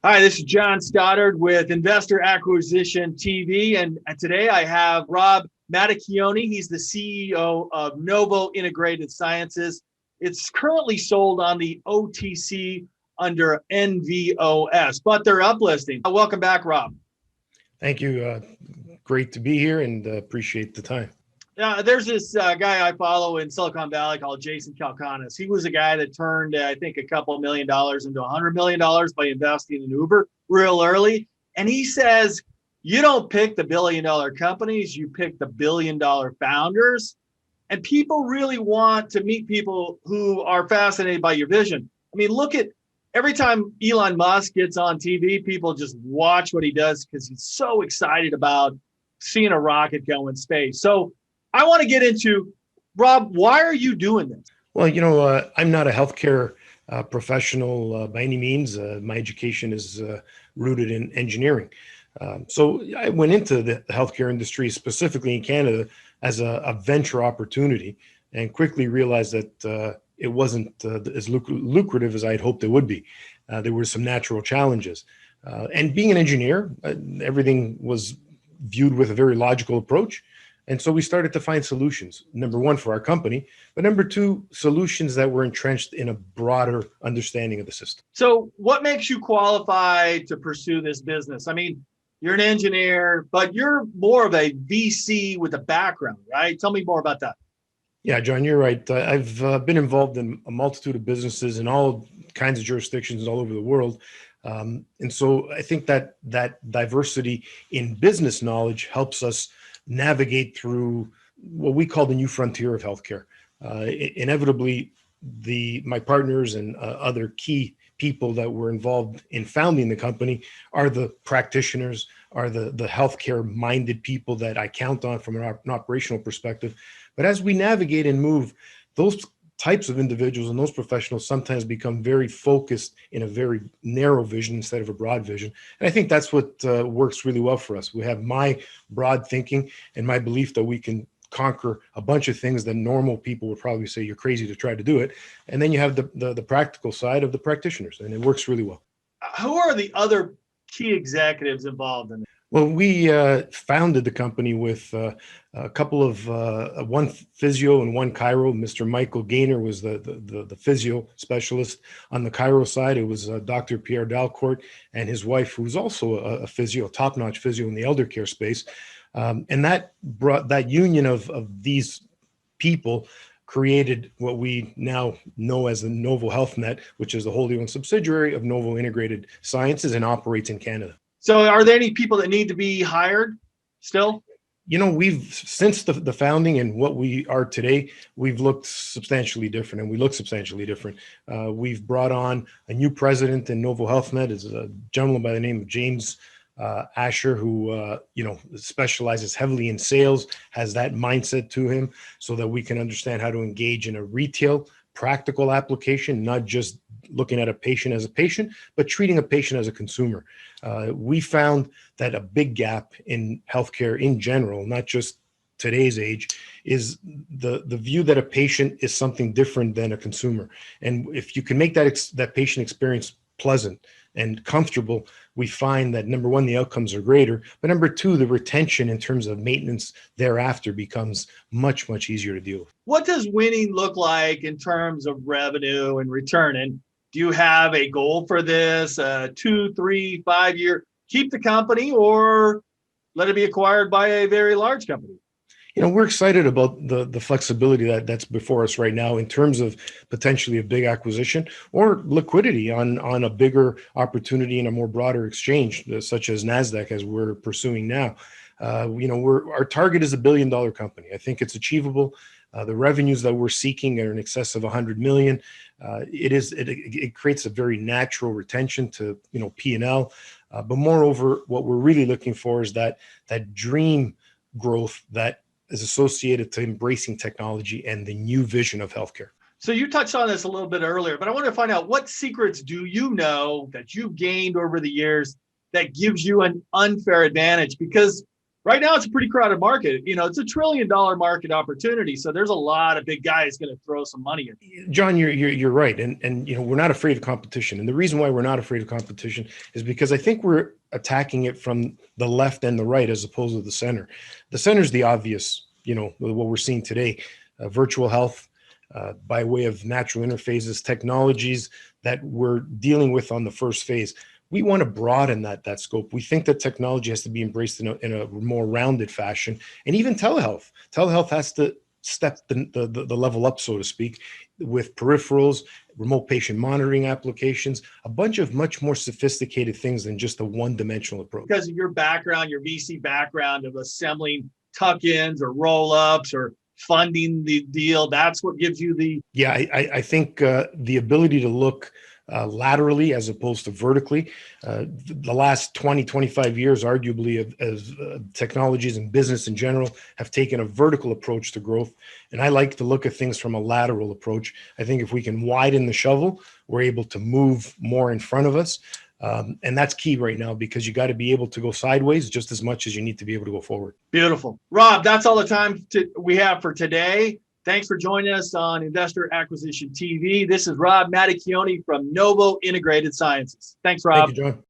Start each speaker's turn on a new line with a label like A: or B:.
A: Hi, this is John Stoddard with Investor Acquisition TV. And today I have Rob Mattacchione. He's the CEO of Novo Integrated Sciences. It's currently sold on the OTC under NVOS, but they're uplisting. Welcome back, Rob.
B: Thank you. Great to be here and appreciate the time.
A: There's this guy I follow in Silicon Valley called Jason Calacanis. He was a guy that turned, I think, a couple of $1 million into $100 million by investing in Uber real early. And he says, you don't pick the $1 billion companies, you pick the $1 billion founders. And people really want to meet people who are fascinated by your vision. I mean, look at every time Elon Musk gets on TV, people just watch what he does because he's so excited about seeing a rocket go in space. So I want to get into, Rob, why are you doing this?
B: Well, I'm not a healthcare professional by any means. My education is rooted in engineering. So I went into the healthcare industry, specifically in Canada, as a venture opportunity, and quickly realized that it wasn't as lucrative as I had hoped it would be. There were some natural challenges. And being an engineer, everything was viewed with a very logical approach. And so we started to find solutions, number one, for our company, but number two, solutions that were entrenched in a broader understanding of the system.
A: So what makes you qualified to pursue this business? I mean, you're an engineer, but you're more of a VC with a background, right? Tell me more about that.
B: Yeah, John, you're right. I've been involved in a multitude of businesses in all kinds of jurisdictions all over the world. And so I think that diversity in business knowledge helps us navigate through what we call the new frontier of healthcare. Inevitably, my partners and other key people that were involved in founding the company are the practitioners, are the healthcare-minded people that I count on from an operational perspective. But as we navigate and move, those types of individuals and those professionals sometimes become very focused in a very narrow vision instead of a broad vision. And I think that's what works really well for us. We have my broad thinking and my belief that we can conquer a bunch of things that normal people would probably say you're crazy to try to do it. And then you have the practical side of the practitioners, and it works really well.
A: Who are the other key executives involved in it?
B: Well, we founded the company with a couple of one physio and one chiro. Mr. Michael Gaynor was the physio specialist. On the chiro side, it was Dr. Pierre Dalcourt and his wife, who's also a physio, top-notch physio in the elder care space. And that brought that union of these people created what we now know as the Novo Health Net, which is the wholly owned subsidiary of Novo Integrated Sciences and operates in Canada.
A: So are there any people that need to be hired still?
B: We've, since the founding and what we are today, we've looked substantially different, and we look substantially different. We've brought on a new president in Novo HealthNet, is a gentleman by the name of James Asher, who specializes heavily in sales, has that mindset to him, so that we can understand how to engage in a retail practical application, not just looking at a patient as a patient, but treating a patient as a consumer. We found that a big gap in healthcare in general, not just today's age, is the view that a patient is something different than a consumer. And if you can make that patient experience pleasant and comfortable, we find that, number one, the outcomes are greater, but number two, the retention in terms of maintenance thereafter becomes much, much easier to deal with.
A: What does winning look like in terms of revenue and return? And do you have a goal for this, 2, 3, 5 year, keep the company or let it be acquired by a very large company?
B: We're excited about the flexibility that's before us right now in terms of potentially a big acquisition or liquidity on a bigger opportunity in a more broader exchange, such as NASDAQ, as we're pursuing now. Our target is $1 billion company. I think it's achievable. The revenues that we're seeking are in excess of 100 million. It creates a very natural retention to P&L. But moreover, what we're really looking for is that dream growth that is associated to embracing technology and the new vision of healthcare.
A: So you touched on this a little bit earlier, but I want to find out, what secrets do you know that you've gained over the years that gives you an unfair advantage? Because Right now, it's a pretty crowded market. It's a $1 trillion market opportunity. So there's a lot of big guys going to throw some money in.
B: John, you're right, and we're not afraid of competition. And the reason why we're not afraid of competition is because I think we're attacking it from the left and the right as opposed to the center. The center is the obvious, what we're seeing today, virtual health, by way of natural interfaces, technologies that we're dealing with on the first phase. We want to broaden that scope. We think that technology has to be embraced in a more rounded fashion, and even telehealth. Telehealth has to step the level up, so to speak, with peripherals, remote patient monitoring applications, a bunch of much more sophisticated things than just a one-dimensional approach.
A: Because of your background, your VC background of assembling tuck-ins or roll-ups or funding the deal, that's what gives you the...
B: Yeah, I think the ability to look laterally as opposed to vertically. The last 20, 25 years, arguably, as technologies and business in general have taken a vertical approach to growth. And I like to look at things from a lateral approach. I think if we can widen the shovel, we're able to move more in front of us. And that's key right now, because you got to be able to go sideways just as much as you need to be able to go forward.
A: Beautiful. Rob, that's all the time we have for today. Thanks for joining us on Investor Acquisition TV. This is Rob Mattacchione from Novo Integrated Sciences. Thanks, Rob.
B: Thank you, John.